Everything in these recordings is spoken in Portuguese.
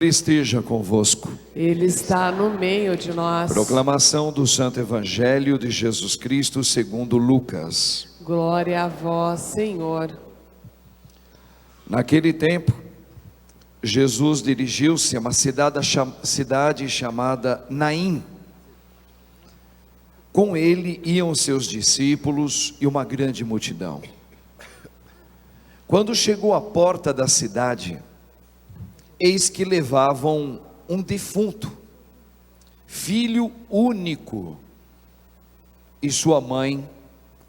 Esteja convosco. Ele está no meio de nós. Proclamação do Santo Evangelho de Jesus Cristo segundo Lucas. Glória a vós, Senhor. Naquele tempo, Jesus dirigiu-se a uma cidade chamada Naim. Com ele iam seus discípulos e uma grande multidão. Quando chegou à porta da cidade, eis que levavam um defunto, filho único, e sua mãe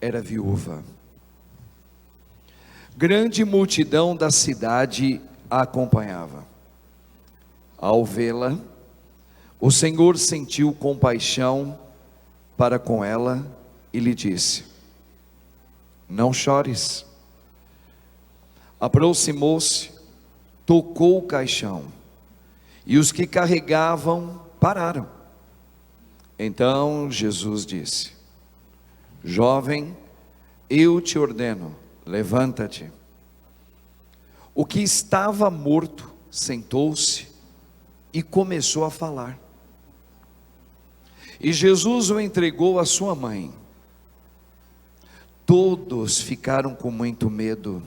era viúva. Grande multidão da cidade a acompanhava. Ao vê-la, o Senhor sentiu compaixão para com ela e lhe disse: não chores. Aproximou-se, tocou o caixão, e os que carregavam pararam. Então Jesus disse: jovem, eu te ordeno, levanta-te. O que estava morto sentou-se e começou a falar. E Jesus o entregou à sua mãe. Todos ficaram com muito medo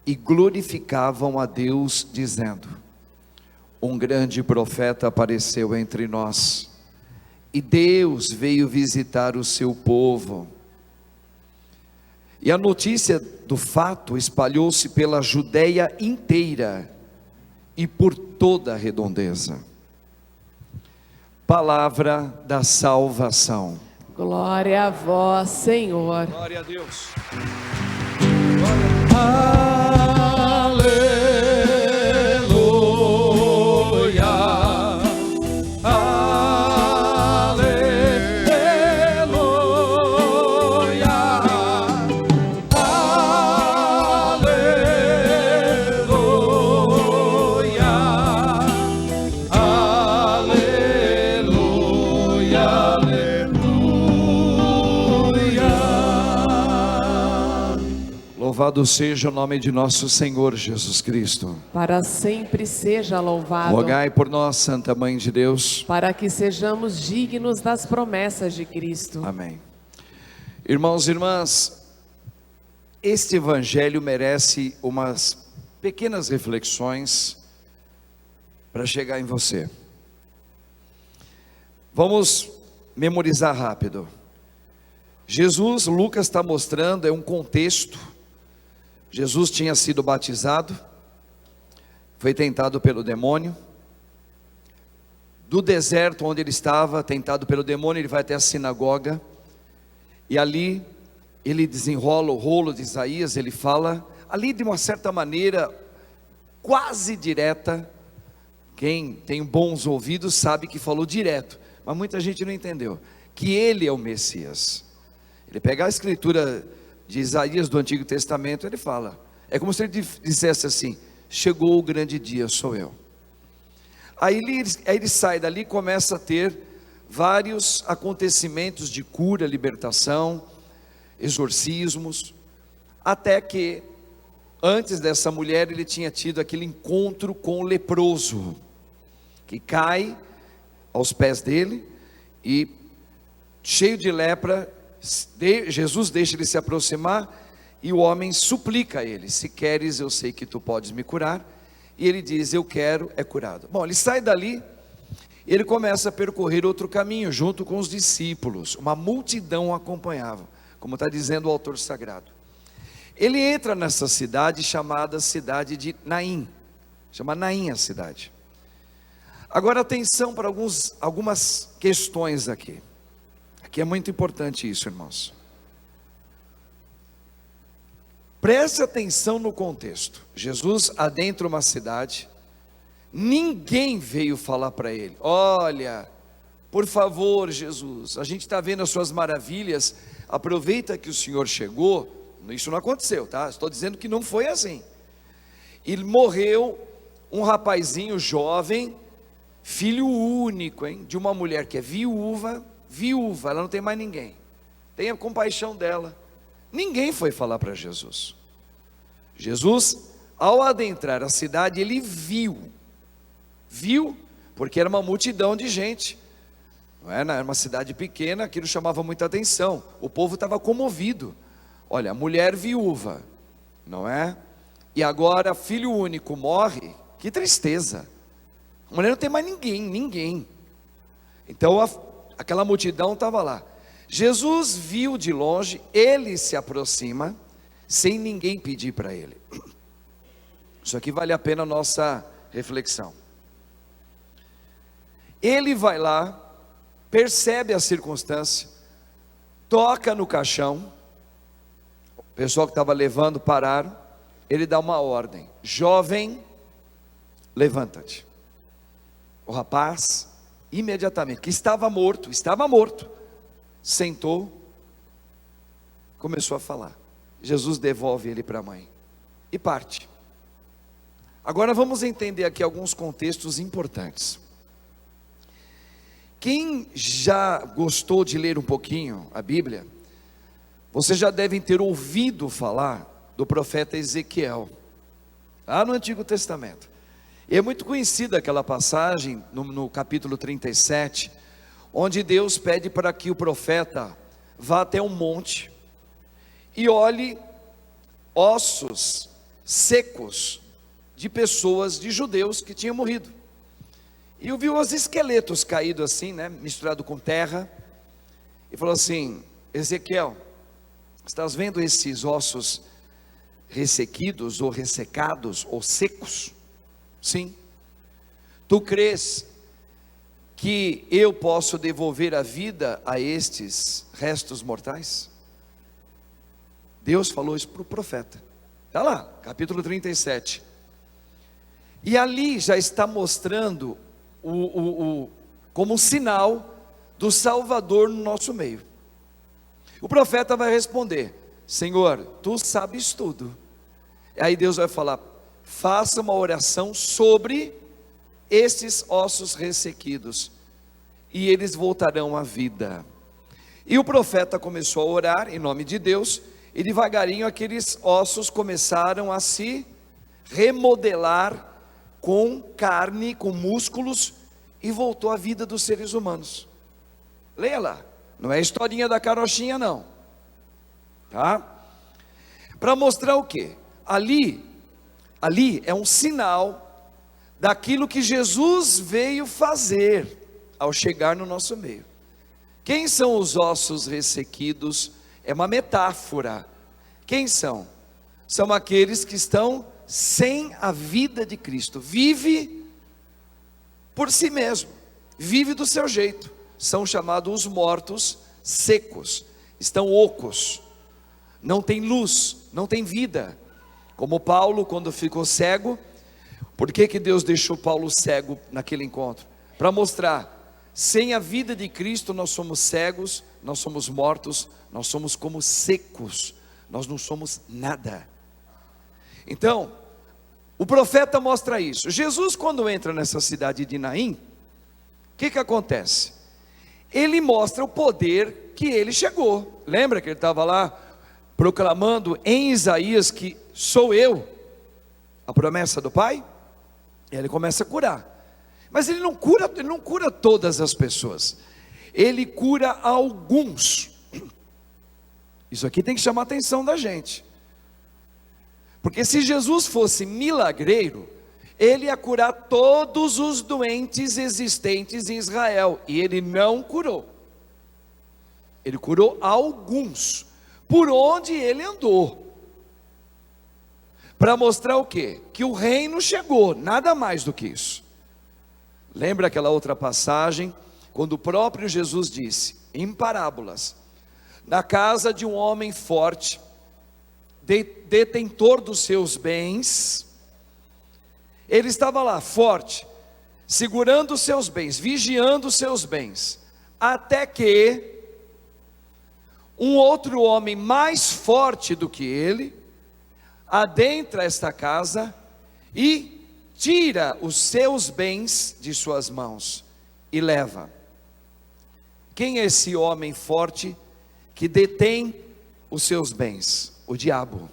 e glorificavam a Deus, dizendo: um grande profeta apareceu entre nós, e Deus veio visitar o seu povo. E a notícia do fato espalhou-se pela Judeia inteira e por toda a redondeza. Palavra da salvação. Glória a vós, Senhor. Glória a Deus. Louvado seja o nome de nosso Senhor Jesus Cristo. Para sempre seja louvado. Rogai por nós, Santa Mãe de Deus, para que sejamos dignos das promessas de Cristo. Amém. Irmãos e irmãs, este Evangelho merece umas pequenas reflexões para chegar em você. Vamos memorizar rápido. Jesus, Lucas está mostrando, é um contexto. Jesus tinha sido batizado, foi tentado pelo demônio. Do deserto onde ele estava, tentado pelo demônio, ele vai até a sinagoga, e ali ele desenrola o rolo de Isaías. Ele fala ali de uma certa maneira quase direta. Quem tem bons ouvidos sabe que falou direto, mas muita gente não entendeu, que ele é o Messias. Ele pega a escritura de Isaías do Antigo Testamento, ele fala, é como se ele dissesse assim: chegou o grande dia, sou eu. Aí ele sai dali e começa a ter vários acontecimentos de cura, libertação, exorcismos, até que antes dessa mulher ele tinha tido aquele encontro com o leproso, que cai aos pés dele e cheio de lepra, Jesus deixa ele se aproximar e o homem suplica a ele: se queres, eu sei que tu podes me curar. E ele diz: eu quero, é curado. Bom, ele sai dali e ele começa a percorrer outro caminho junto com os discípulos. Uma multidão o acompanhava, como está dizendo o autor sagrado. Ele entra nessa cidade chamada cidade de Naim, chama Naim a cidade. Agora atenção para algumas questões aqui. Aqui é muito importante isso, irmãos. Preste atenção no contexto. Jesus adentra uma cidade, ninguém veio falar para ele: olha, por favor, Jesus, a gente está vendo as suas maravilhas, aproveita que o Senhor chegou. Isso não aconteceu, tá? Estou dizendo que não foi assim. E morreu um rapazinho jovem, filho único, de uma mulher que é viúva, ela não tem mais ninguém. Tenha compaixão dela. Ninguém foi falar para Jesus. Jesus, ao adentrar a cidade, ele viu viu, porque era uma multidão de gente, não é? Era uma cidade pequena, aquilo chamava muita atenção, o povo estava comovido. Olha, mulher viúva, não é? E agora filho único morre, que tristeza. A mulher não tem mais ninguém. Então aquela multidão estava lá. Jesus viu de longe, ele se aproxima, sem ninguém pedir para ele. Isso aqui vale a pena a nossa reflexão. Ele vai lá, percebe a circunstância, toca no caixão, o pessoal que estava levando pararam, ele dá uma ordem: jovem, levanta-te. O rapaz, imediatamente, que estava morto, sentou, começou a falar. Jesus devolve ele para a mãe e parte. Agora vamos entender aqui alguns contextos importantes. Quem já gostou de ler um pouquinho a Bíblia, vocês já devem ter ouvido falar do profeta Ezequiel, lá no Antigo Testamento. E é muito conhecida aquela passagem no capítulo 37, onde Deus pede para que o profeta vá até um monte e olhe ossos secos de pessoas, de judeus que tinham morrido. E viu os esqueletos caídos assim, né, misturado com terra, e falou assim: Ezequiel, estás vendo esses ossos ressequidos, ou ressecados, ou secos? Sim. Tu crês que eu posso devolver a vida a estes restos mortais? Deus falou isso para o profeta. Está lá, capítulo 37. E ali já está mostrando como um sinal do Salvador no nosso meio. O profeta vai responder: Senhor, tu sabes tudo. Aí Deus vai falar: faça uma oração sobre esses ossos ressequidos, e eles voltarão à vida. E o profeta começou a orar em nome de Deus, e devagarinho aqueles ossos começaram a se remodelar com carne, com músculos, e voltou à vida dos seres humanos. Leia lá, não é a historinha da carochinha não, tá? Para mostrar o que? Ali é um sinal daquilo que Jesus veio fazer ao chegar no nosso meio. Quem são os ossos ressequidos? É uma metáfora. Quem são? São aqueles que estão sem a vida de Cristo. Vive por si mesmo, vive do seu jeito. São chamados os mortos secos, estão ocos, não tem luz, não tem vida. Como Paulo, quando ficou cego. Por que Deus deixou Paulo cego naquele encontro? Para mostrar, sem a vida de Cristo nós somos cegos, nós somos mortos, nós somos como secos, nós não somos nada. Então, o profeta mostra isso. Jesus, quando entra nessa cidade de Naim, o que acontece? Ele mostra o poder que ele chegou. Lembra que ele estava lá proclamando em Isaías que sou eu, a promessa do Pai? E ele começa a curar. Mas ele não cura todas as pessoas. Ele cura alguns. Isso aqui tem que chamar a atenção da gente. Porque se Jesus fosse milagreiro, ele ia curar todos os doentes existentes em Israel. E ele não curou. Ele curou alguns, por onde ele andou. Para mostrar o quê? Que o reino chegou, nada mais do que isso. Lembra aquela outra passagem, quando o próprio Jesus disse, em parábolas: na casa de um homem forte, detentor dos seus bens, ele estava lá, forte, segurando os seus bens, vigiando os seus bens, até que um outro homem mais forte do que ele adentra esta casa e tira os seus bens de suas mãos e leva. Quem é esse homem forte que detém os seus bens? O diabo.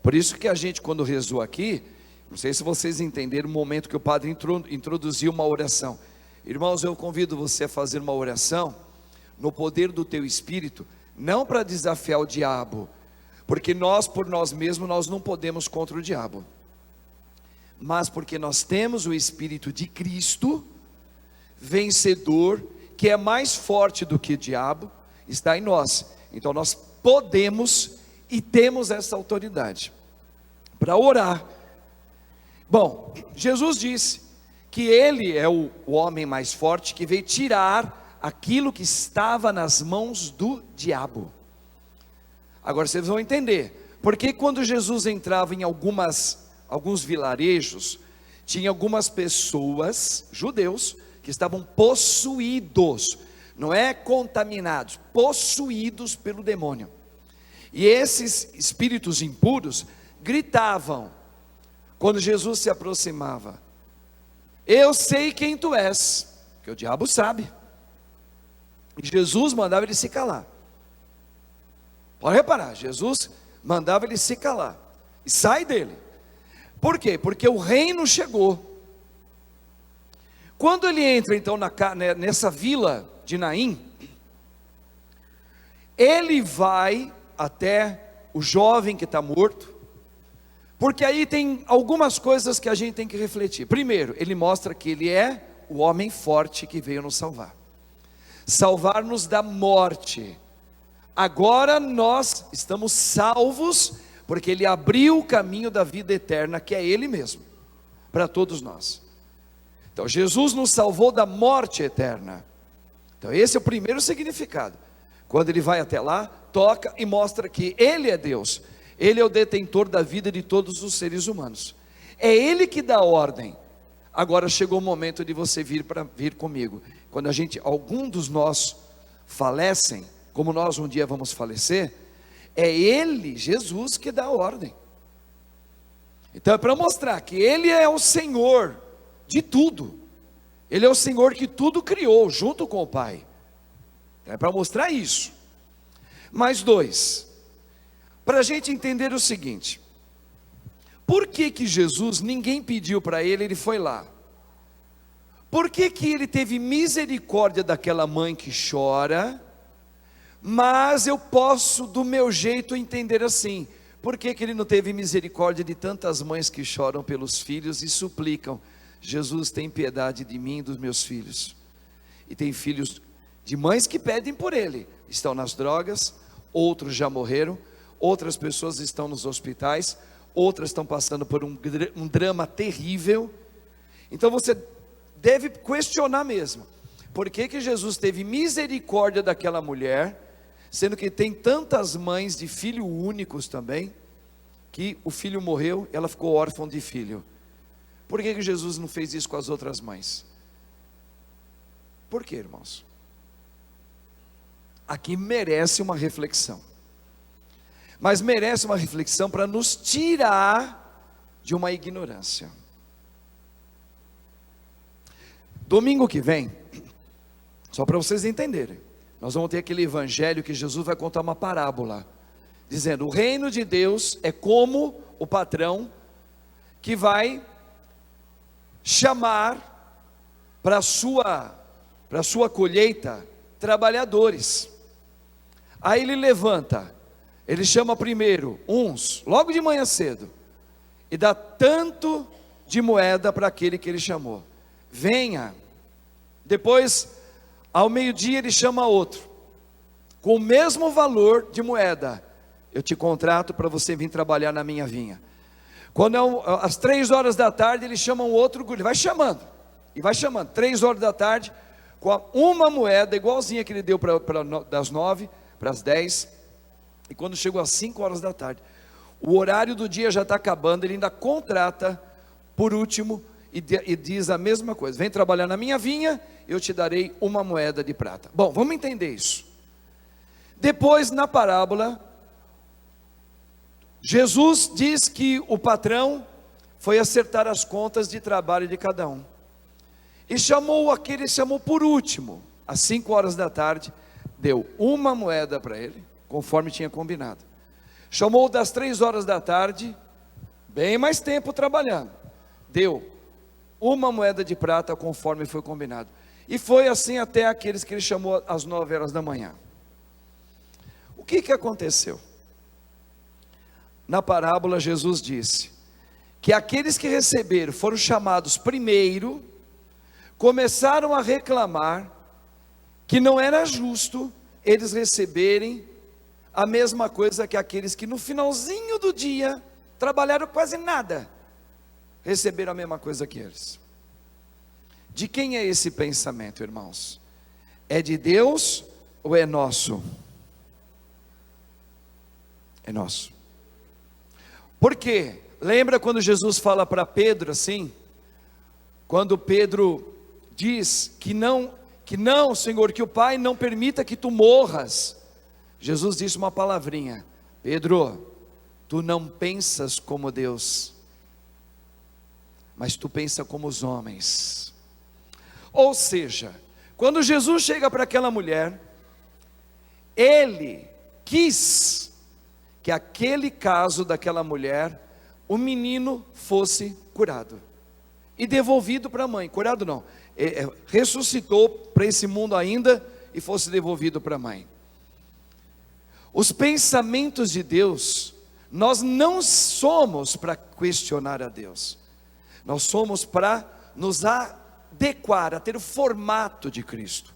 Por isso que a gente, quando rezou aqui, Não sei se vocês entenderam o momento que o padre introduziu uma oração. Irmãos, eu convido você a fazer uma oração no poder do teu Espírito, não para desafiar o diabo, porque nós por nós mesmos nós não podemos contra o diabo, mas porque nós temos o Espírito de Cristo, vencedor, que é mais forte do que o diabo, está em nós. Então nós podemos e temos essa autoridade para orar. Bom, Jesus disse que Ele é o homem mais forte, que veio tirar aquilo que estava nas mãos do diabo. Agora vocês vão entender, porque quando Jesus entrava em alguns vilarejos, tinha algumas pessoas, judeus, que estavam possuídos, não é contaminados, possuídos pelo demônio. E esses espíritos impuros gritavam, quando Jesus se aproximava: eu sei quem tu és, porque o diabo sabe. E Jesus mandava ele se calar. Pode reparar, Jesus mandava ele se calar, e sai dele. Por quê? Porque o reino chegou. Quando ele entra então nessa vila de Naim, ele vai até o jovem que está morto, porque aí tem algumas coisas que a gente tem que refletir. Primeiro, ele mostra que ele é o homem forte que veio nos salvar-nos da morte. Agora nós estamos salvos, porque ele abriu o caminho da vida eterna, que é ele mesmo, para todos nós. Então Jesus nos salvou da morte eterna. Então esse é o primeiro significado. Quando ele vai até lá, toca e mostra que ele é Deus. Ele é o detentor da vida de todos os seres humanos. É Ele que dá ordem. Agora chegou o momento de você vir comigo. Quando algum dos nós falecem, como nós um dia vamos falecer, é Ele, Jesus, que dá a ordem. Então é para mostrar que Ele é o Senhor de tudo. Ele é o Senhor que tudo criou, junto com o Pai. É para mostrar isso. Mais dois, para a gente entender o seguinte: por que Jesus, ninguém pediu para ele, ele foi lá? Por que ele teve misericórdia daquela mãe que chora? Mas eu posso do meu jeito entender assim: por que ele não teve misericórdia de tantas mães que choram pelos filhos e suplicam: Jesus, tem piedade de mim e dos meus filhos? E tem filhos de mães que pedem por ele, estão nas drogas, outros já morreram, outras pessoas estão nos hospitais, outras estão passando por um drama terrível. Então você deve questionar mesmo, por que Jesus teve misericórdia daquela mulher, sendo que tem tantas mães de filhos únicos também, que o filho morreu, ela ficou órfã de filho. Por que Jesus não fez isso com as outras mães? Por quê, irmãos? Aqui merece uma reflexão, mas merece uma reflexão para nos tirar de uma ignorância. Domingo que vem, só para vocês entenderem, nós vamos ter aquele evangelho que Jesus vai contar uma parábola, dizendo: o reino de Deus é como o patrão que vai chamar para a sua colheita trabalhadores. Aí ele levanta, ele chama primeiro uns, logo de manhã cedo, e dá tanto de moeda para aquele que ele chamou. Venha. Depois, ao meio-dia, ele chama outro, com o mesmo valor de moeda: eu te contrato para você vir trabalhar na minha vinha. Quando às 3 horas da tarde, ele chama um outro, ele vai chamando, e vai chamando, 3 horas da tarde, com uma moeda, igualzinha que ele deu das 9 para as 10, e quando chegou às 5 horas da tarde, o horário do dia já está acabando, ele ainda contrata, por último, e diz a mesma coisa: vem trabalhar na minha vinha, eu te darei uma moeda de prata. Bom, vamos entender isso. Depois, na parábola, Jesus diz que o patrão foi acertar as contas de trabalho de cada um, e chamou por último, às 5 horas da tarde, deu uma moeda para ele, conforme tinha combinado. Chamou das 3 horas da tarde, bem mais tempo trabalhando, deu uma moeda de prata conforme foi combinado. E foi assim até aqueles que ele chamou às 9 horas da manhã. O que aconteceu? Na parábola Jesus disse que aqueles que receberam, foram chamados primeiro, começaram a reclamar que não era justo eles receberem a mesma coisa que aqueles que no finalzinho do dia trabalharam quase nada, receberam a mesma coisa que eles. De quem é esse pensamento, irmãos? É de Deus ou é nosso? É nosso. Por quê? Lembra quando Jesus fala para Pedro assim? Quando Pedro diz que não, Senhor, que o Pai não permita que tu morras. Jesus disse uma palavrinha: Pedro, tu não pensas como Deus, mas tu pensa como os homens. Ou seja, quando Jesus chega para aquela mulher, ele quis que aquele caso daquela mulher, o menino fosse curado e devolvido para a mãe. Curado não, ressuscitou para esse mundo ainda e fosse devolvido para a mãe. Os pensamentos de Deus, nós não somos para questionar a Deus, nós somos para nos adequar, a ter o formato de Cristo.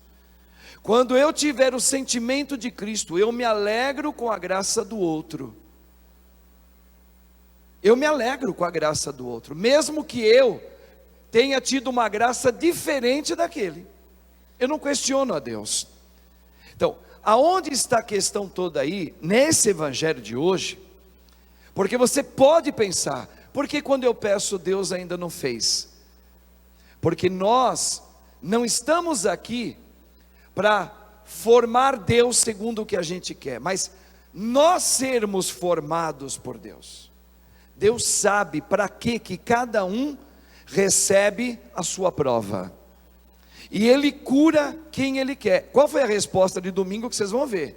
Quando eu tiver o sentimento de Cristo, eu me alegro com a graça do outro. Eu me alegro com a graça do outro, mesmo que eu tenha tido uma graça diferente daquele. Eu não questiono a Deus. Então, aonde está a questão toda aí, nesse evangelho de hoje? Porque você pode pensar, por que quando eu peço Deus ainda não fez? Porque nós não estamos aqui para formar Deus segundo o que a gente quer, mas nós sermos formados por Deus. Deus sabe para que cada um recebe a sua prova, e Ele cura quem Ele quer. Qual foi a resposta de domingo que vocês vão ver?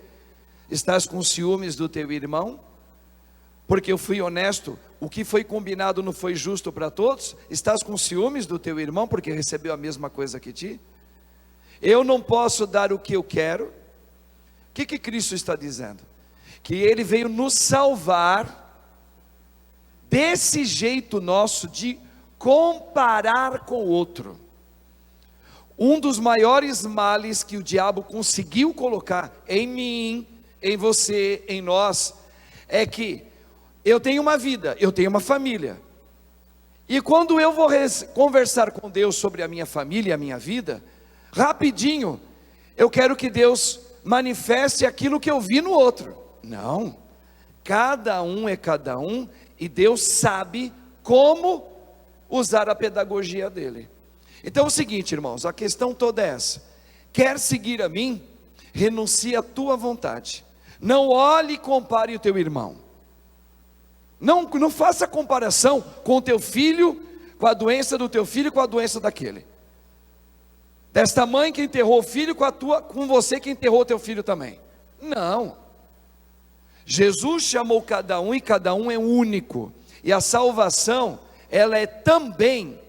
Estás com ciúmes do teu irmão? Porque eu fui honesto, o que foi combinado não foi justo para todos? Estás com ciúmes do teu irmão porque recebeu a mesma coisa que ti? Eu não posso dar o que eu quero. O que Cristo está dizendo? Que Ele veio nos salvar desse jeito nosso de comparar com o outro. Um dos maiores males que o diabo conseguiu colocar em mim, em você, em nós, é que eu tenho uma vida, eu tenho uma família, e quando eu vou conversar com Deus sobre a minha família e a minha vida, rapidinho, eu quero que Deus manifeste aquilo que eu vi no outro. Não, cada um é cada um, e Deus sabe como usar a pedagogia dele. Então é o seguinte, irmãos, a questão toda é essa: quer seguir a mim? Renuncie à tua vontade. Não olhe e compare o teu irmão. Não faça comparação com o teu filho, com a doença do teu filho, com a doença daquele. Desta mãe que enterrou o filho com você que enterrou o teu filho também. Não. Jesus chamou cada um e cada um é único. E a salvação, ela é também,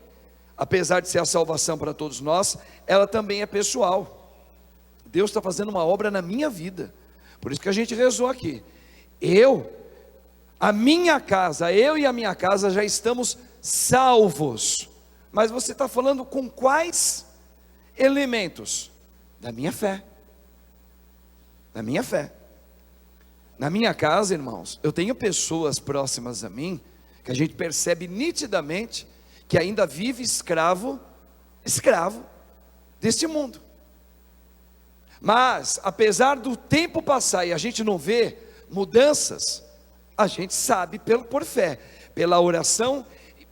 apesar de ser a salvação para todos nós, ela também é pessoal. Deus está fazendo uma obra na minha vida. Por isso que a gente rezou aqui. eu e a minha casa já estamos salvos. Mas você está falando com quais elementos? Da minha fé. Da minha fé. Na minha casa, irmãos, eu tenho pessoas próximas a mim, que a gente percebe nitidamente, que ainda vive escravo deste mundo. Mas, apesar do tempo passar e a gente não vê mudanças, a gente sabe por fé, pela oração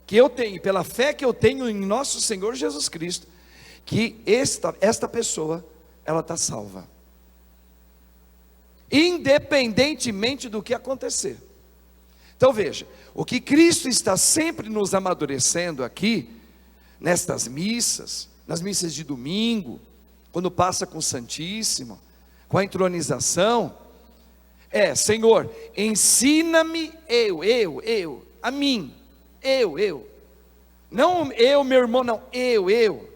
que eu tenho, pela fé que eu tenho em nosso Senhor Jesus Cristo, que esta pessoa, ela está salva, independentemente do que acontecer. Então veja, o que Cristo está sempre nos amadurecendo aqui, nestas missas, nas missas de domingo, quando passa com o Santíssimo, com a entronização, Senhor, ensina-me a mim, Não eu, meu irmão, não, eu.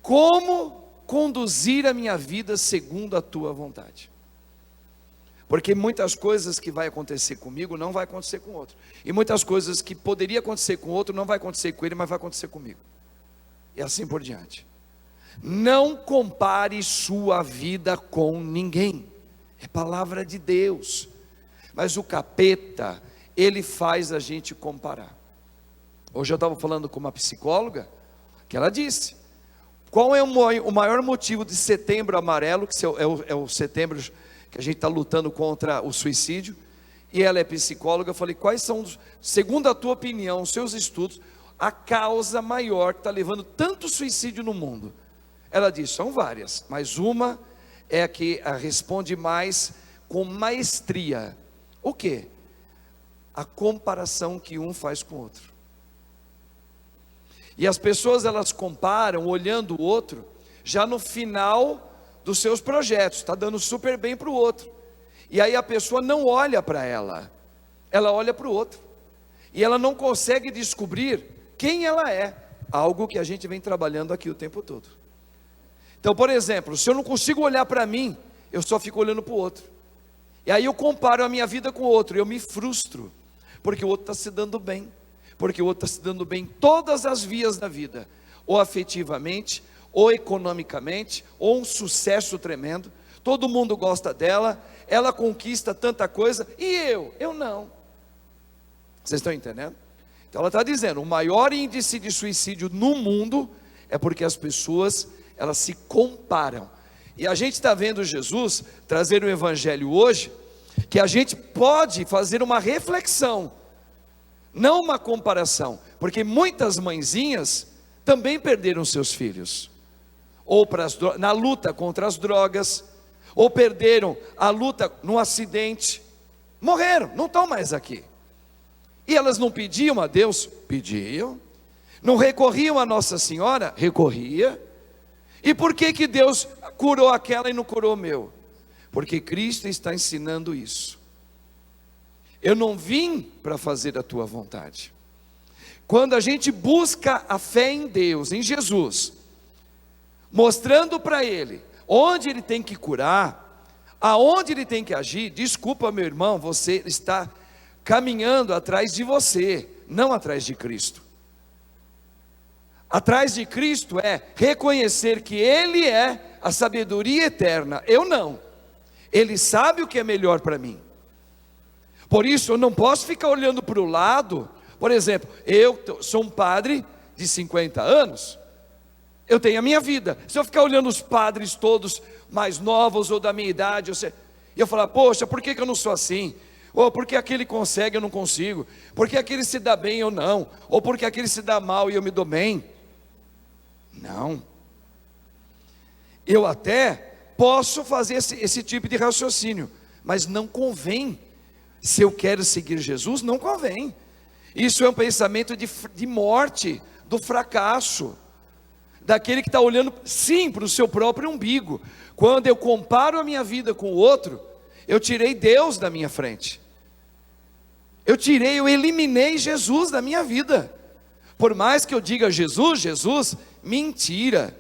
Como conduzir a minha vida segundo a tua vontade? Porque muitas coisas que vai acontecer comigo não vai acontecer com outro. E muitas coisas que poderia acontecer com outro não vai acontecer com ele, mas vai acontecer comigo. E assim por diante. Não compare sua vida com ninguém. É palavra de Deus. Mas o capeta, ele faz a gente comparar. Hoje eu estava falando com uma psicóloga, que ela disse: qual é o maior motivo de Setembro Amarelo, que é o setembro que a gente está lutando contra o suicídio? E ela é psicóloga. Eu falei: quais são, segundo a tua opinião, os seus estudos, a causa maior que está levando tanto suicídio no mundo? Ela disse: são várias, mas uma é a que responde mais com maestria. O quê? A comparação que um faz com o outro. E as pessoas, elas comparam olhando o outro já no final dos seus projetos, está dando super bem para o outro, e aí a pessoa não olha para ela, ela olha para o outro, e ela não consegue descobrir quem ela é, algo que a gente vem trabalhando aqui o tempo todo. Então, por exemplo, se eu não consigo olhar para mim, eu só fico olhando para o outro, e aí eu comparo a minha vida com o outro, eu me frustro, porque o outro está se dando bem, porque o outro está se dando bem em todas as vias da vida, ou afetivamente, ou economicamente, ou um sucesso tremendo, todo mundo gosta dela, ela conquista tanta coisa, e eu não. Vocês estão entendendo? Então ela está dizendo, o maior índice de suicídio no mundo, é porque as pessoas, elas se comparam, e a gente está vendo Jesus trazer o evangelho hoje, que a gente pode fazer uma reflexão, não uma comparação, porque muitas mãezinhas também perderam seus filhos, ou na luta contra as drogas, ou perderam a luta num acidente, morreram, não estão mais aqui. E elas não pediam a Deus? Pediam. Não recorriam a Nossa Senhora? Recorria. E por que Deus curou aquela e não curou o meu? Porque Cristo está ensinando isso. Eu não vim para fazer a tua vontade. Quando a gente busca a fé em Deus, em Jesus, mostrando para Ele onde Ele tem que curar, aonde Ele tem que agir, desculpa meu irmão, você está caminhando atrás de você, não atrás de Cristo. Atrás de Cristo é reconhecer que Ele é a sabedoria eterna, eu não. Ele sabe o que é melhor para mim. Por isso eu não posso ficar olhando para o lado. Por exemplo, eu sou um padre de 50 anos, eu tenho a minha vida. Se eu ficar olhando os padres todos mais novos ou da minha idade, eu falar, poxa, por que eu não sou assim? Ou porque aquele consegue, eu não consigo? Porque aquele se dá bem, eu não? Ou porque aquele se dá mal e eu me dou bem? Não. Eu até posso fazer esse tipo de raciocínio, mas não convém. Se eu quero seguir Jesus, não convém. Isso é um pensamento de morte, do fracasso, daquele que está olhando sim para o seu próprio umbigo. Quando eu comparo a minha vida com o outro, eu tirei Deus da minha frente, eu eliminei Jesus da minha vida. Por mais que eu diga Jesus, mentira.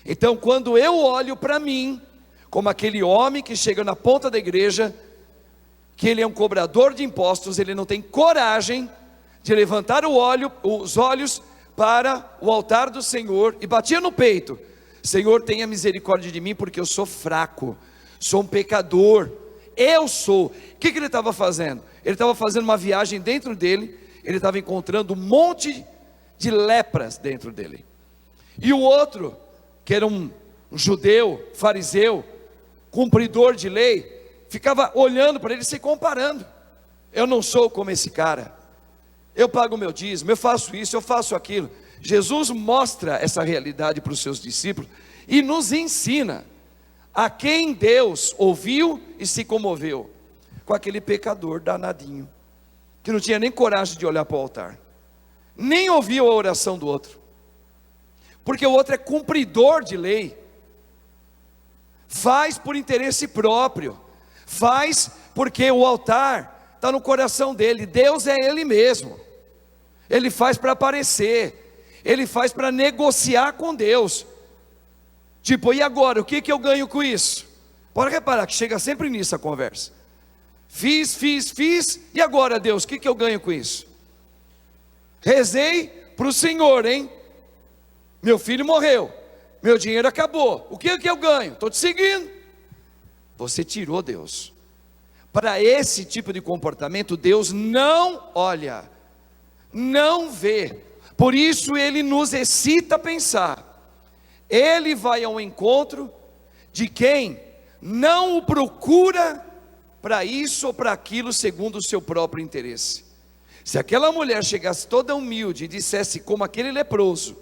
Então quando eu olho para mim, como aquele homem que chega na ponta da igreja, que ele é um cobrador de impostos, ele não tem coragem de levantar os olhos para o altar do Senhor, e batia no peito, Senhor tenha misericórdia de mim, porque eu sou fraco, sou um pecador, o que ele estava fazendo? Ele estava fazendo uma viagem dentro dele, ele estava encontrando um monte de lepras dentro dele, e o outro, que era um judeu, fariseu, cumpridor de lei, ficava olhando para ele, se comparando. Eu não sou como esse cara, eu pago meu dízimo, eu faço isso, eu faço aquilo. Jesus mostra essa realidade para os seus discípulos e nos ensina a quem Deus ouviu e se comoveu, com aquele pecador danadinho, que não tinha nem coragem de olhar para o altar, nem ouviu a oração do outro, porque o outro é cumpridor de lei, faz por interesse próprio, faz porque o altar está no coração dele, Deus é Ele mesmo. ele faz para aparecer, ele faz para negociar com Deus. Tipo, e agora, o que eu ganho com isso? Pode reparar que chega sempre nisso a conversa. Fiz, e agora, Deus, o que eu ganho com isso? Rezei para o Senhor, hein? Meu filho morreu, meu dinheiro acabou, o que eu ganho? Estou te seguindo. Você tirou Deus. Para esse tipo de comportamento, Deus não olha, não vê. Por isso Ele nos excita a pensar. Ele vai ao encontro de quem não o procura para isso ou para aquilo segundo o seu próprio interesse. Se aquela mulher chegasse toda humilde e dissesse como aquele leproso,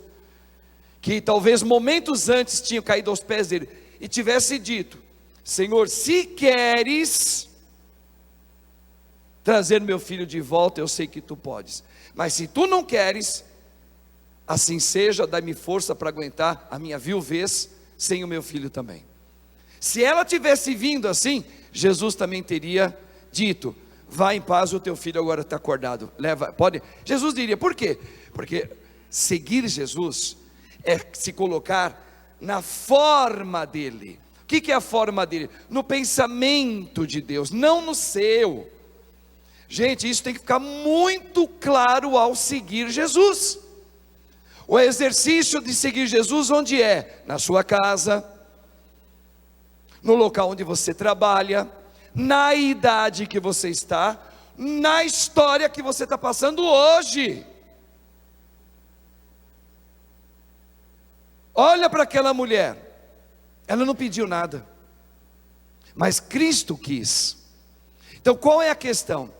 que talvez momentos antes tinha caído aos pés dele, e tivesse dito: Senhor, se queres trazer meu filho de volta, eu sei que tu podes, mas se tu não queres, assim seja, dá-me força para aguentar a minha viuvez sem o meu filho também. Se ela tivesse vindo assim, Jesus também teria dito: vá em paz, o teu filho agora está acordado, leva, pode. Jesus diria, por quê? Porque seguir Jesus é se colocar na forma dele. O que é a forma dele? No pensamento de Deus, não no seu. Gente, isso tem que ficar muito claro ao seguir Jesus. O exercício de seguir Jesus onde é? Na sua casa, no local onde você trabalha, na idade que você está, na história que você está passando hoje. Olha para aquela mulher, ela não pediu nada, mas Cristo quis. Então qual é a questão?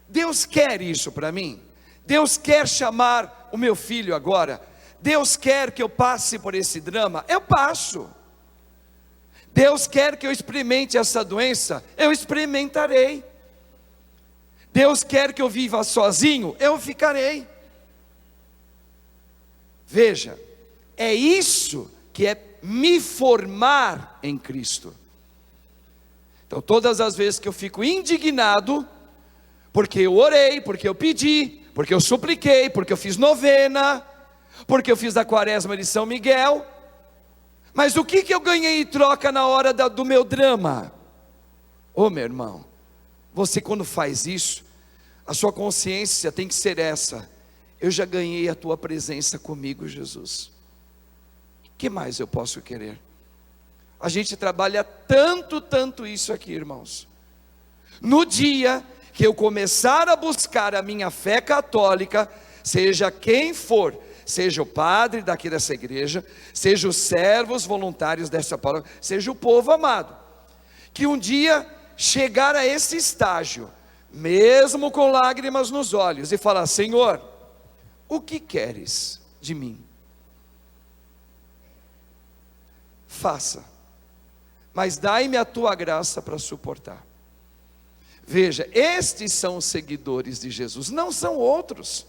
Deus quer isso para mim? Deus quer chamar o meu filho agora? Deus quer que eu passe por esse drama? Eu passo. Deus quer que eu experimente essa doença? Eu experimentarei. Deus quer que eu viva sozinho? Eu ficarei. Veja, é isso que é me formar em Cristo. Então todas as vezes que eu fico indignado, porque eu orei, porque eu pedi, porque eu supliquei, porque eu fiz novena, porque eu fiz a quaresma de São Miguel, mas o que eu ganhei em troca na hora do meu drama? Ô meu irmão, você quando faz isso, a sua consciência tem que ser essa: eu já ganhei a tua presença comigo, Jesus. O que mais eu posso querer? A gente trabalha tanto isso aqui, irmãos. No dia que eu começar a buscar a minha fé católica, seja quem for, seja o padre daqui dessa igreja, seja os servos voluntários dessa palavra, seja o povo amado, que um dia chegar a esse estágio, mesmo com lágrimas nos olhos, e falar: Senhor, o que queres de mim? Faça, mas dai-me a tua graça para suportar. Veja, estes são os seguidores de Jesus, não são outros.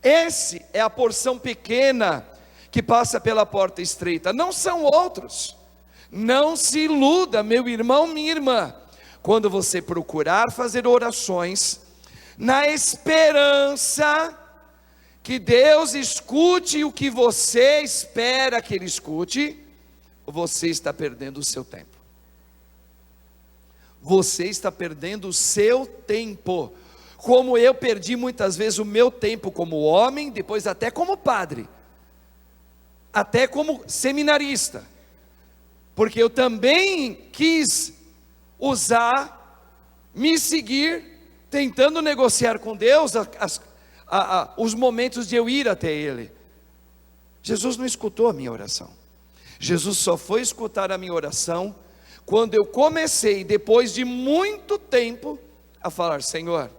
Esse é a porção pequena que passa pela porta estreita, não são outros. Não se iluda, meu irmão, minha irmã, quando você procurar fazer orações, na esperança que Deus escute o que você espera que Ele escute, você está perdendo o seu tempo. Você está perdendo o seu tempo, como eu perdi muitas vezes o meu tempo como homem, depois até como padre, até como seminarista, porque eu também quis me seguir, tentando negociar com Deus os momentos de eu ir até Ele. Jesus não escutou a minha oração. Jesus só foi escutar a minha oração quando eu comecei, depois de muito tempo, a falar: Senhor,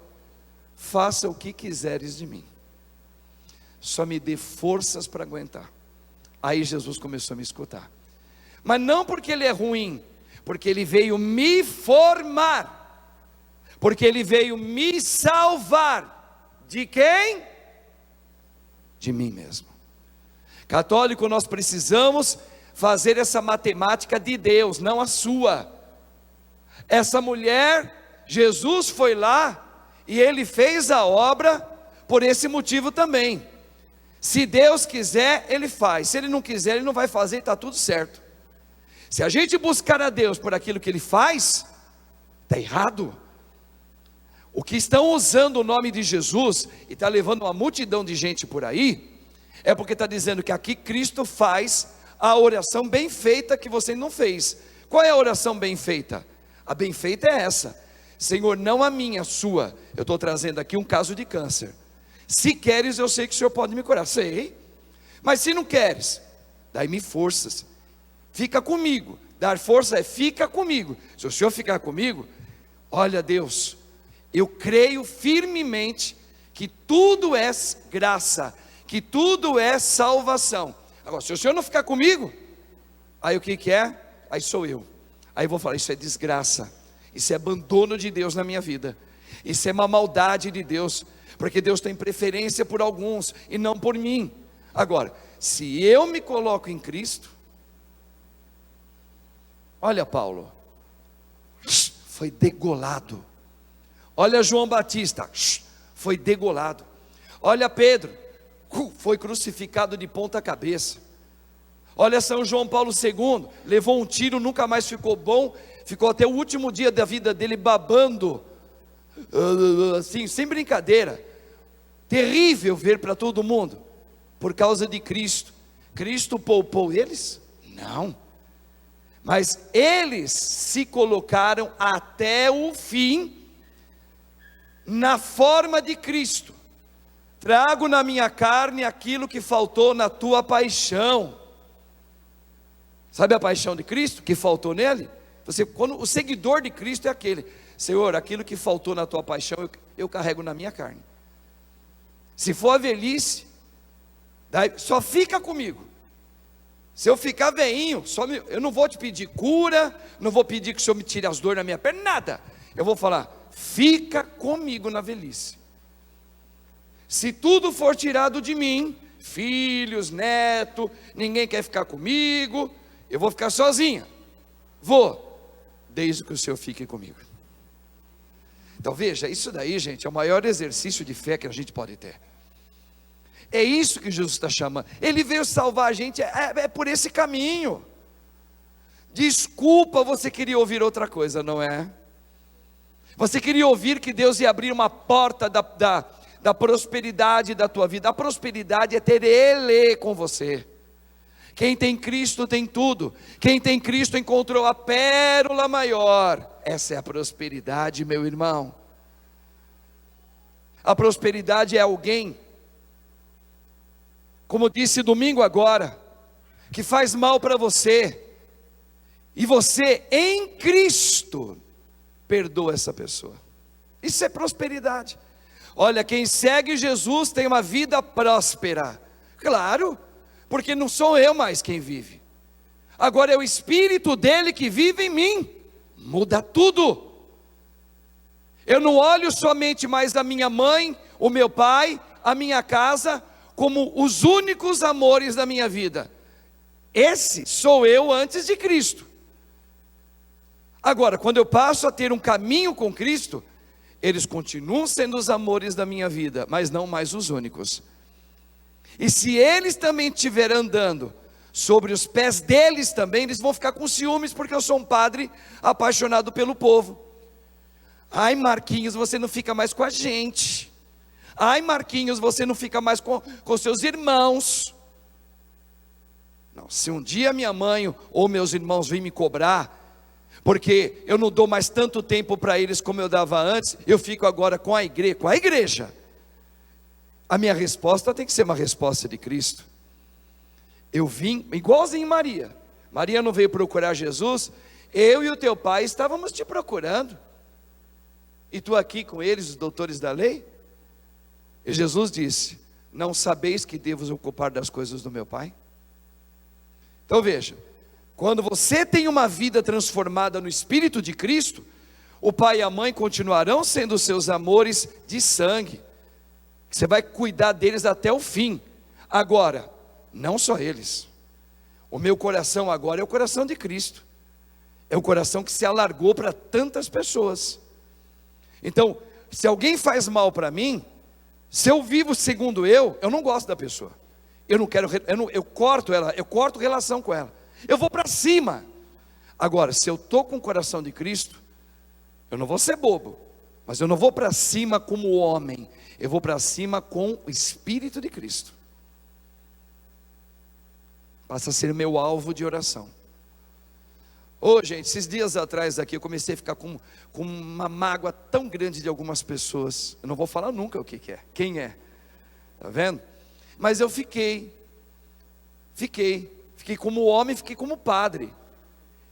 faça o que quiseres de mim, só me dê forças para aguentar. Aí Jesus começou a me escutar, mas não porque Ele é ruim, porque Ele veio me formar, porque Ele veio me salvar. De quem? De mim mesmo. Católico, nós precisamos fazer essa matemática de Deus, não a sua. Essa mulher, Jesus foi lá e Ele fez a obra, por esse motivo também. Se Deus quiser, Ele faz. Se Ele não quiser, Ele não vai fazer, está tudo certo. Se a gente buscar a Deus por aquilo que Ele faz, está errado. O que estão usando o nome de Jesus e está levando uma multidão de gente por aí, é porque está dizendo que aqui Cristo faz a oração bem feita que você não fez. Qual é a oração bem feita? A bem feita é essa: Senhor, não a minha, a sua. Eu estou trazendo aqui um caso de câncer. Se queres, eu sei que o Senhor pode me curar. Sei. Mas se não queres, dai-me forças. Fica comigo. Dar força é fica comigo. Se o Senhor ficar comigo, olha, Deus, eu creio firmemente que tudo é graça, que tudo é salvação. Agora, se o Senhor não ficar comigo, aí o que é? Aí sou eu. Aí eu vou falar, isso é desgraça, isso é abandono de Deus na minha vida, isso é uma maldade de Deus, porque Deus tem preferência por alguns e não por mim. Agora, se eu me coloco em Cristo, olha Paulo, foi degolado. Olha João Batista, foi degolado. Olha Pedro, foi crucificado de ponta cabeça. Olha São João Paulo II, levou um tiro, nunca mais ficou bom, ficou até o último dia da vida dele babando, assim, sem brincadeira. Terrível ver para todo mundo, por causa de Cristo. Cristo poupou eles? Não. Mas eles se colocaram até o fim, na forma de Cristo. Trago na minha carne aquilo que faltou na tua paixão. Sabe a paixão de Cristo que faltou nele? Quando o seguidor de Cristo é aquele: Senhor, aquilo que faltou na tua paixão, eu carrego na minha carne. Se for a velhice, daí, só fica comigo. Se eu ficar veinho, eu não vou te pedir cura, não vou pedir que o Senhor me tire as dores na minha perna, nada. Eu vou falar, fica comigo na velhice. Se tudo for tirado de mim, filhos, neto, ninguém quer ficar comigo, eu vou ficar sozinha. Desde que o Senhor fique comigo. Então veja, isso daí, gente, é o maior exercício de fé que a gente pode ter. É isso que Jesus está chamando. Ele veio salvar a gente, é por esse caminho. Desculpa, você queria ouvir outra coisa, não é? Você queria ouvir que Deus ia abrir uma porta da prosperidade da tua vida. A prosperidade é ter Ele com você. Quem tem Cristo tem tudo. Quem tem Cristo encontrou a pérola maior. Essa é a prosperidade, meu irmão. A prosperidade é alguém, como disse domingo agora, que faz mal para você, e você em Cristo perdoa essa pessoa. Isso é prosperidade. Olha, quem segue Jesus tem uma vida próspera. Claro, porque não sou eu mais quem vive, agora é o Espírito dele que vive em mim. Muda tudo. Eu não olho somente mais a minha mãe, o meu pai, a minha casa, como os únicos amores da minha vida. Esse sou eu antes de Cristo. Agora, quando eu passo a ter um caminho com Cristo, eles continuam sendo os amores da minha vida, mas não mais os únicos. E se eles também estiverem andando sobre os pés deles também, eles vão ficar com ciúmes, porque eu sou um padre apaixonado pelo povo. Ai Marquinhos, você não fica mais com a gente. Ai Marquinhos, você não fica mais com seus irmãos. Não, se um dia minha mãe ou meus irmãos virem me cobrar, porque eu não dou mais tanto tempo para eles como eu dava antes, eu fico agora com a igreja. A minha resposta tem que ser uma resposta de Cristo. Eu vim, igualzinho Maria. Maria não veio procurar Jesus, eu e o teu pai estávamos te procurando. E tu aqui com eles, os doutores da lei? E Jesus disse, não sabeis que devo vos ocupar das coisas do meu pai? Então veja, quando você tem uma vida transformada no Espírito de Cristo, o pai e a mãe continuarão sendo seus amores de sangue. Você vai cuidar deles até o fim. Agora, não só eles. O meu coração agora é o coração de Cristo. É o coração que se alargou para tantas pessoas. Então, se alguém faz mal para mim, Se eu vivo segundo eu não gosto da pessoa. Eu não quero, eu corto ela, eu corto relação com ela. Eu vou para cima. Agora, se eu estou com o coração de Cristo, eu não vou ser bobo, mas eu não vou para cima como homem, eu vou para cima com o Espírito de Cristo. Passa a ser meu alvo de oração. Gente, esses dias atrás aqui eu comecei a ficar com uma mágoa tão grande de algumas pessoas. Eu não vou falar nunca o que é, quem é, tá vendo? Mas eu fiquei como homem, fiquei como padre,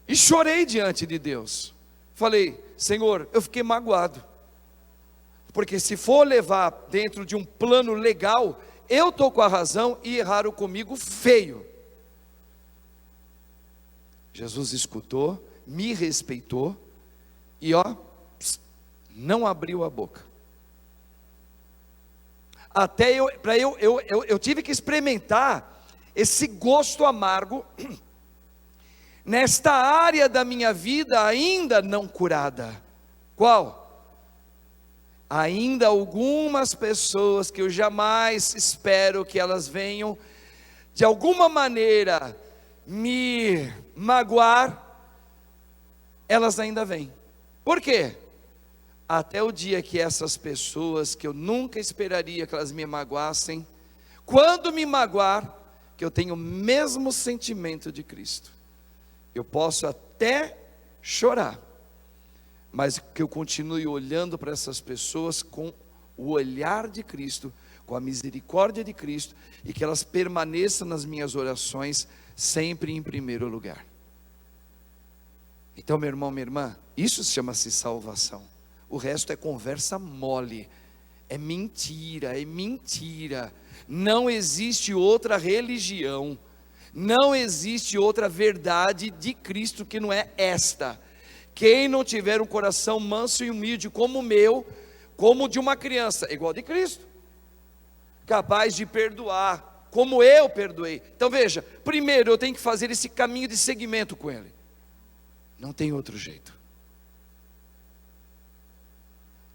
e chorei diante de Deus. Falei, Senhor, eu fiquei magoado, porque se for levar dentro de um plano legal, eu estou com a razão e erraram comigo feio. Jesus escutou, me respeitou, e não abriu a boca. Até eu tive que experimentar esse gosto amargo, nesta área da minha vida ainda não curada. Qual? Ainda algumas pessoas que eu jamais espero que elas venham, de alguma maneira, me magoar, elas ainda vêm. Por quê? Até o dia que essas pessoas, que eu nunca esperaria que elas me magoassem, quando me magoar, que eu tenho o mesmo sentimento de Cristo. Eu posso até chorar, mas que eu continue olhando para essas pessoas com o olhar de Cristo, com a misericórdia de Cristo, e que elas permaneçam nas minhas orações, sempre em primeiro lugar. Então, meu irmão, minha irmã, isso chama-se salvação. O resto é conversa mole, é mentira. Não existe outra religião, não existe outra verdade de Cristo que não é esta. Quem não tiver um coração manso e humilde como o meu, como de uma criança, igual de Cristo, capaz de perdoar, como eu perdoei. Então veja, primeiro eu tenho que fazer esse caminho de seguimento com Ele, não tem outro jeito.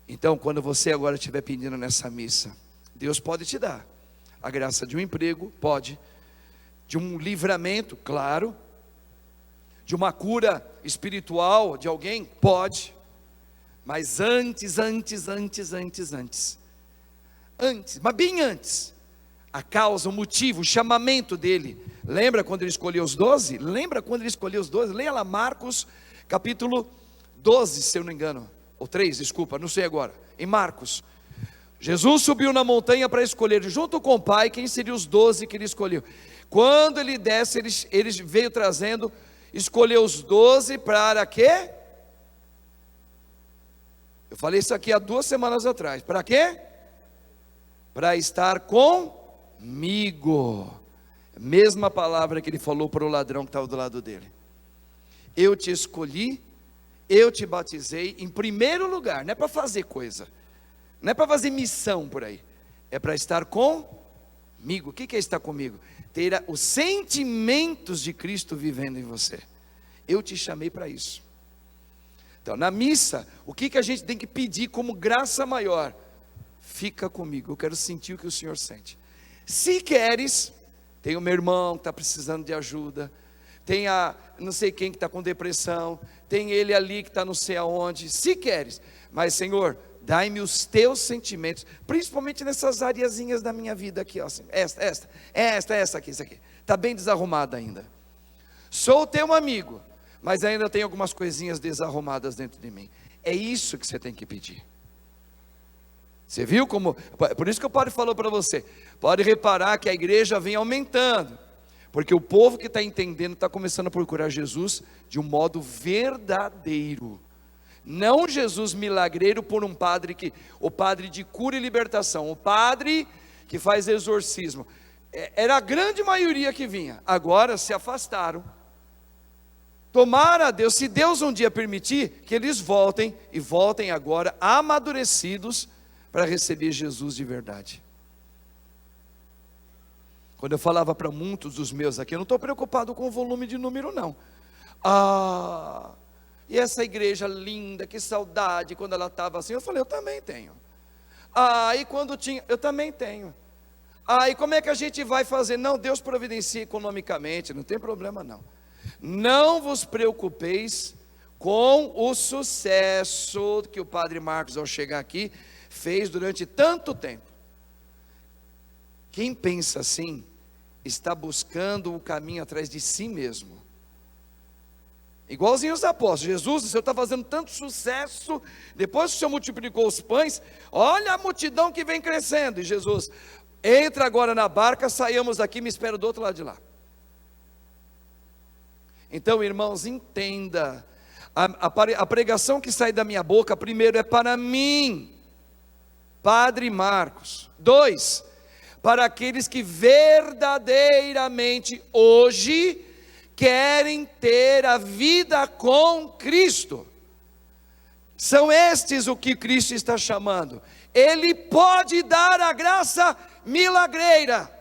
Então, quando você agora estiver pedindo nessa missa, Deus pode te dar a graça de um emprego, pode, de um livramento, claro, de uma cura espiritual de alguém, pode, mas antes, mas bem antes, a causa, o motivo, o chamamento dele. Lembra quando ele escolheu os 12? Leia lá Marcos, capítulo 12, se eu não me engano, ou 3, desculpa, não sei agora, em Marcos. Jesus subiu na montanha para escolher, junto com o Pai, quem seriam os 12 que ele escolheu. Quando ele desce, ele veio trazendo, escolheu os 12 para quê? Eu falei isso aqui há 2 semanas atrás. Para quê? Para estar comigo. Mesma palavra que ele falou para o ladrão que estava do lado dele. Eu te escolhi, eu te batizei em primeiro lugar. Não é para fazer coisa, não é para fazer missão por aí, é para estar comigo. O que é estar comigo? Ter os sentimentos de Cristo vivendo em você. Eu te chamei para isso. Então, na missa, o que a gente tem que pedir como graça maior? Fica comigo, eu quero sentir o que o Senhor sente. Se queres, tem o meu irmão que está precisando de ajuda, tem a não sei quem que está com depressão, tem ele ali que está não sei aonde. Se queres, mas Senhor, dai-me os teus sentimentos, principalmente nessas areazinhas da minha vida aqui, ó, assim, essa aqui, está bem desarrumada ainda. Sou teu amigo, mas ainda tem algumas coisinhas desarrumadas dentro de mim. É isso que você tem que pedir. Você viu como? Por isso que o padre falou para você, pode reparar que a igreja vem aumentando, porque o povo que está entendendo, está começando a procurar Jesus de um modo verdadeiro. Não Jesus milagreiro por um padre o padre de cura e libertação, o padre que faz exorcismo. Era a grande maioria que vinha, agora se afastaram. Tomara a Deus, se Deus um dia permitir, que eles voltem, e voltem agora amadurecidos, para receber Jesus de verdade. Quando eu falava para muitos dos meus aqui, eu não estou preocupado com o volume de número não. E essa igreja linda, que saudade, quando ela estava assim, eu falei, eu também tenho. E quando tinha, eu também tenho. E como é que a gente vai fazer? Não, Deus providencia economicamente, não tem problema não. Não vos preocupeis com o sucesso que o Padre Marcos, ao chegar aqui, fez durante tanto tempo. Quem pensa assim, está buscando o caminho atrás de si mesmo. Igualzinho os apóstolos. Jesus, o Senhor está fazendo tanto sucesso, depois que o Senhor multiplicou os pães, olha a multidão que vem crescendo. E Jesus, entra agora na barca, saímos daqui, me espera do outro lado de lá. Então, irmãos, entenda, a pregação que sai da minha boca, primeiro é para mim, Padre Marcos. 2, para aqueles que verdadeiramente hoje querem ter a vida com Cristo. São estes o que Cristo está chamando. Ele pode dar a graça milagreira,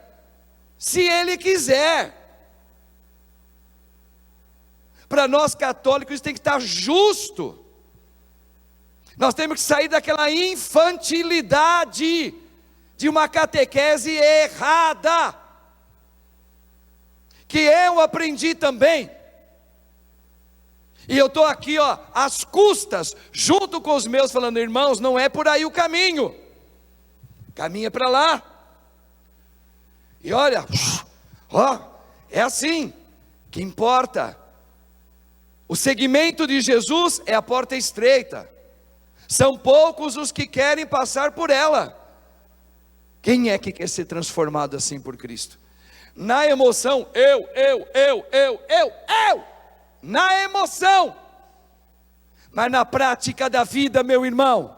se Ele quiser. Para nós católicos isso tem que estar justo. Nós temos que sair daquela infantilidade de uma catequese errada, que eu aprendi também. E eu estou aqui, às custas, junto com os meus, falando: irmãos, não é por aí o caminho, caminha para lá. E olha, é assim, que importa. O seguimento de Jesus é a porta estreita, são poucos os que querem passar por ela. Quem é que quer ser transformado assim por Cristo? Na emoção, eu, na emoção, mas na prática da vida, meu irmão,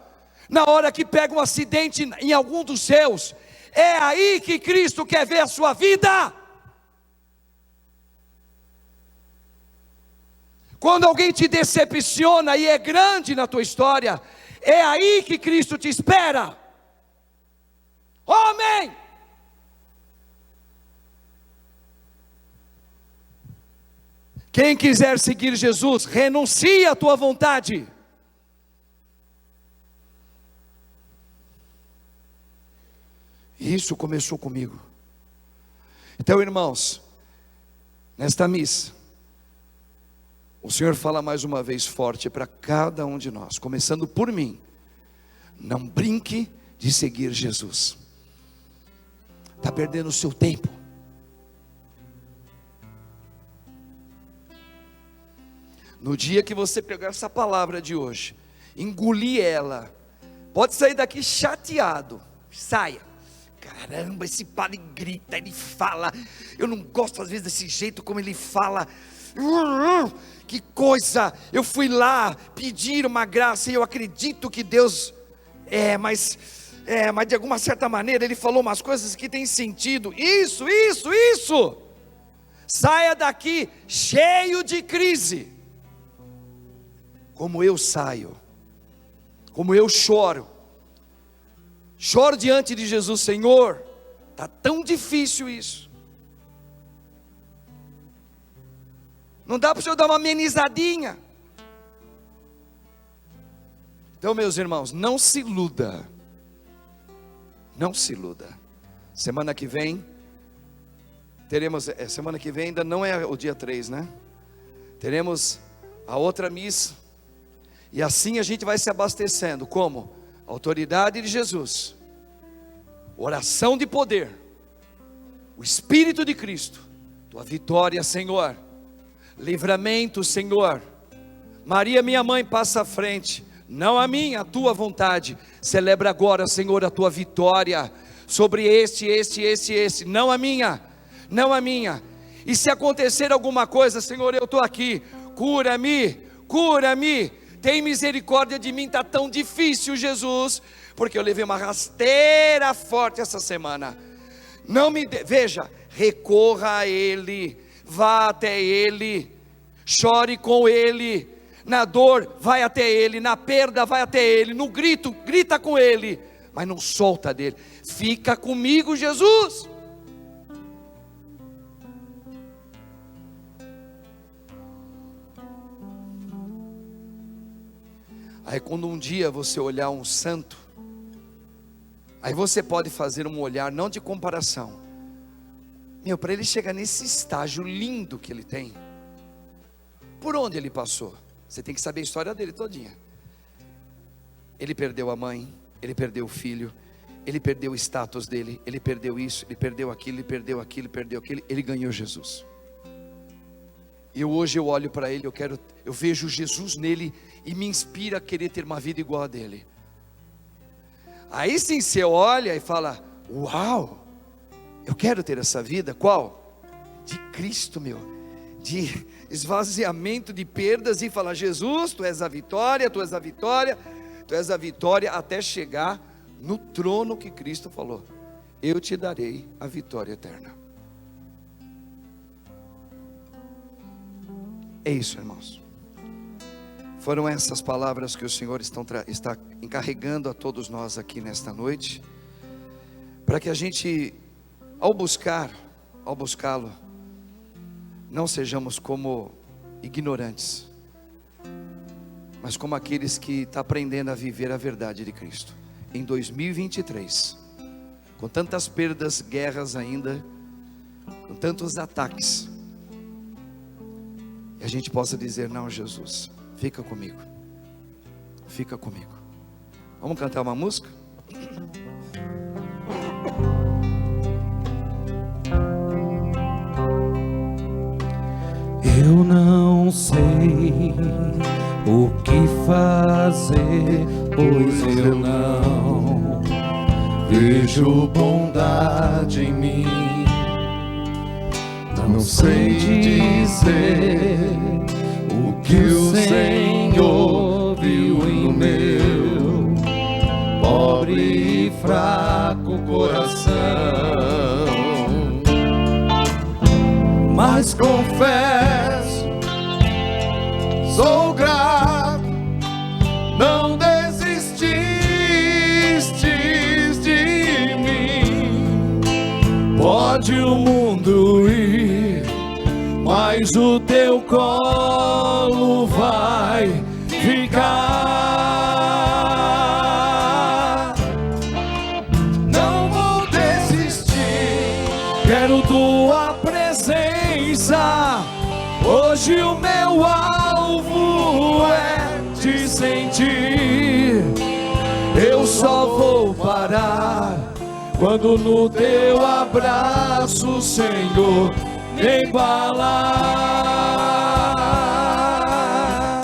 na hora que pega um acidente em algum dos seus, é aí que Cristo quer ver a sua vida. Quando alguém te decepciona e é grande na tua história, é aí que Cristo te espera. Homem! Quem quiser seguir Jesus, renuncie à tua vontade. Isso começou comigo. Então, irmãos, nesta missa, o Senhor fala mais uma vez forte para cada um de nós, começando por mim: não brinque de seguir Jesus. Está perdendo o seu tempo. No dia que você pegar essa palavra de hoje, engolir ela, pode sair daqui chateado, saia. Caramba, esse padre grita, ele fala, eu não gosto às vezes desse jeito como ele fala. Que coisa, eu fui lá pedir uma graça e eu acredito que Deus, mas de alguma certa maneira ele falou umas coisas que têm sentido. Isso. Saia daqui cheio de crise. Como eu saio, como eu choro diante de Jesus: Senhor, está tão difícil isso, não dá para o Senhor dar uma amenizadinha? Então, meus irmãos, não se iluda, semana que vem, teremos, semana que vem ainda não é o dia 3, né? Teremos a outra missa, e assim a gente vai se abastecendo. Como? Autoridade de Jesus, oração de poder, o Espírito de Cristo, tua vitória, Senhor, livramento, Senhor. Maria, minha mãe, passa à frente, não a minha, a tua vontade. Celebra agora, Senhor, a tua vitória sobre este, não a minha. E se acontecer alguma coisa, Senhor, eu estou aqui, cura-me, tem misericórdia de mim. Está tão difícil, Jesus, porque eu levei uma rasteira forte essa semana. Veja, recorra a Ele, vá até Ele, chore com Ele, na dor vai até Ele, na perda vai até Ele, no grito, grita com Ele, mas não solta dele. Fica comigo, Jesus. Aí quando um dia você olhar um santo, Aí você pode fazer um olhar não de comparação. Meu, para ele chegar nesse estágio lindo que ele tem, por onde ele passou? Você tem que saber a história dele todinha. Ele perdeu a mãe, ele perdeu o filho, ele perdeu o status dele, ele perdeu isso, ele perdeu aquilo, ele perdeu aquilo, ele perdeu aquilo, ele ganhou Jesus. E hoje eu olho para ele, eu vejo Jesus nele e me inspira a querer ter uma vida igual a dele. Aí sim você olha e fala: uau, eu quero ter essa vida. Qual? De Cristo, meu, de esvaziamento de perdas, e falar: Jesus, tu és a vitória, tu és a vitória, tu és a vitória, até chegar no trono que Cristo falou: eu te darei a vitória eterna. É isso, irmãos. Foram essas palavras que o Senhor está encarregando a todos nós aqui nesta noite, para que a gente, ao buscá-lo, não sejamos como ignorantes, mas como aqueles que estão aprendendo a viver a verdade de Cristo. Em 2023, com tantas perdas, guerras ainda, com tantos ataques, a gente possa dizer: não, Jesus, fica comigo, fica comigo. Vamos cantar uma música? Eu não sei o que fazer, pois eu não vejo bondade em mim. Não sei dizer o que o Senhor viu em meu pobre e fraco coração, mas confesso, sou grato, não desististes de mim. Pode o mundo ir, mas o teu colo vai ficar. Não vou desistir, quero tua presença. Hoje o meu alvo é te sentir. Eu só vou parar quando no teu abraço, Senhor, me embalar.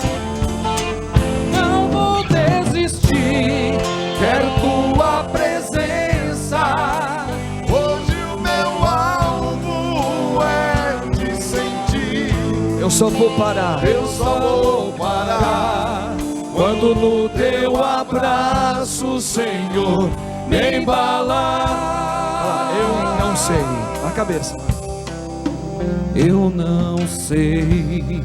Não vou desistir, quero tua presença. Hoje o meu alvo é te sentir. Eu só vou parar, Eu só vou parar quando no teu abraço, Senhor, me embalar. eu não sei, a cabeça. Eu não sei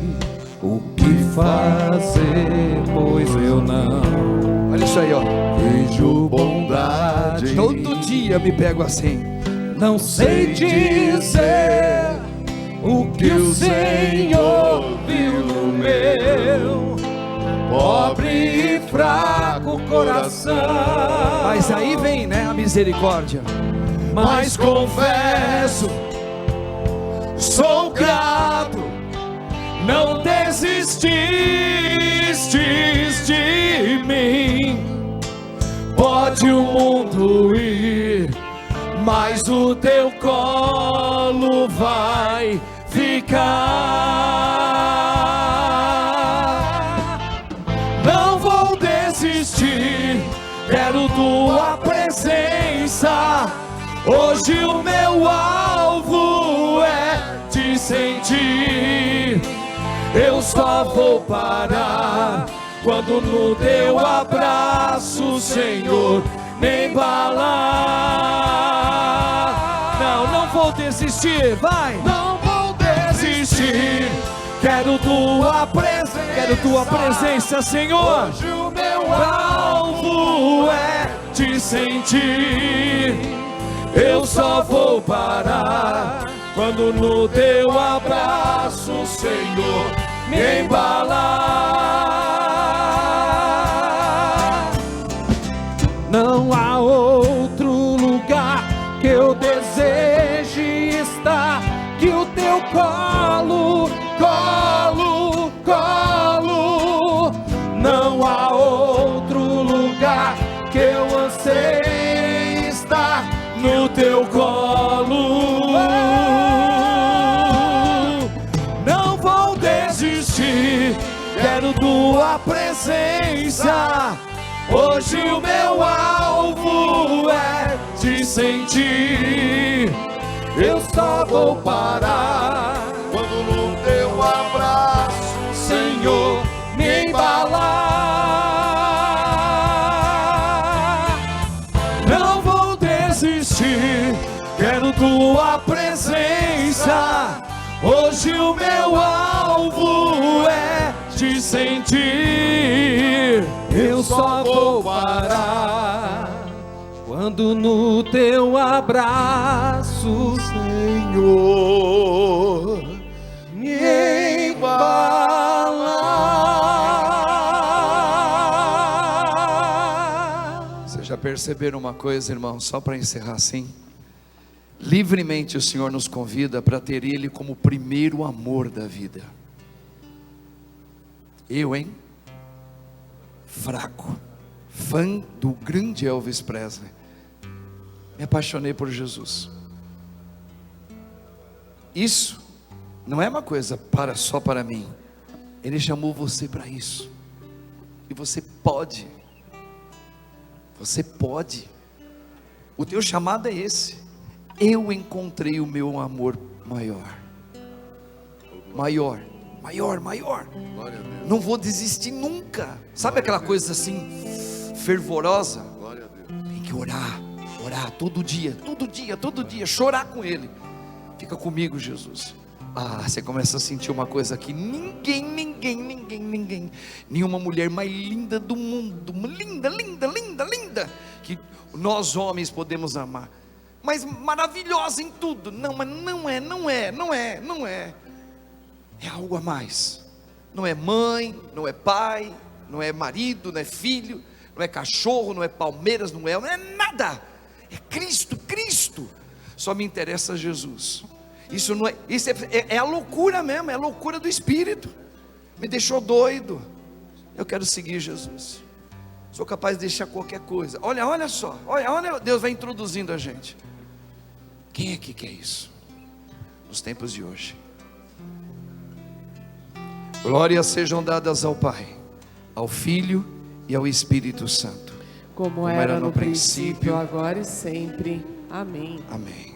o que fazer, pois eu não Olha isso aí, ó. vejo bondade. Todo dia me pego assim. Não sei dizer o que o Senhor viu no meu pobre e fraco coração. Mas aí vem, né, a misericórdia. Mas confesso, sou grato, não desististes de mim. Pode o mundo ir, mas o teu colo vai ficar. Não vou desistir, quero tua presença. Hoje o meu alvo é te sentir. Eu só vou parar quando no teu abraço, Senhor, me embalar. Não vou desistir, vai. Não vou desistir, quero tua presença, Senhor. Hoje o meu alvo é te sentir. Eu só vou parar quando no teu abraço, Senhor, me embalar. Não há outro colo, colo, colo. Não há outro lugar que eu anseie estar no teu colo. Não vou desistir, quero tua presença. Hoje o meu alvo é te sentir. Eu só vou parar quando no teu abraço, Senhor, me embalar. Não vou desistir, quero tua presença. Hoje o meu alvo é te sentir. Eu só vou parar quando no teu abraço, Senhor, me embalar. Vocês já perceberam uma coisa, irmão? Só para encerrar assim. Livremente o Senhor nos convida para ter Ele como o primeiro amor da vida. Eu, hein? Fraco, fã do grande Elvis Presley, me apaixonei por Jesus. Isso não é uma coisa só para mim. Ele chamou você para isso. E você pode. Você pode. O teu chamado é esse. Eu encontrei o meu amor maior. Maior. Maior, maior. glória a Deus, Não vou desistir nunca. Sabe aquela coisa assim, fervorosa? glória a Deus. Tem que orar, orar todo dia, chorar com Ele. Fica comigo, Jesus. Você começa a sentir uma coisa que ninguém, nenhuma mulher mais linda do mundo, linda, que nós homens podemos amar, mas maravilhosa em tudo. Não, mas não é. É algo a mais. Não é mãe, não é pai, não é marido, não é filho, não é cachorro, não é Palmeiras, não é nada. É Cristo. Só me interessa Jesus. Isso não é, isso é a loucura mesmo, é a loucura do Espírito. Me deixou doido. Eu quero seguir Jesus. Sou capaz de deixar qualquer coisa. Olha só, olha, Deus vai introduzindo a gente. Quem é que quer isso? Nos tempos de hoje. Glórias sejam dadas ao Pai, ao Filho e ao Espírito Santo, Como era no princípio, agora e sempre. Amém. Amém.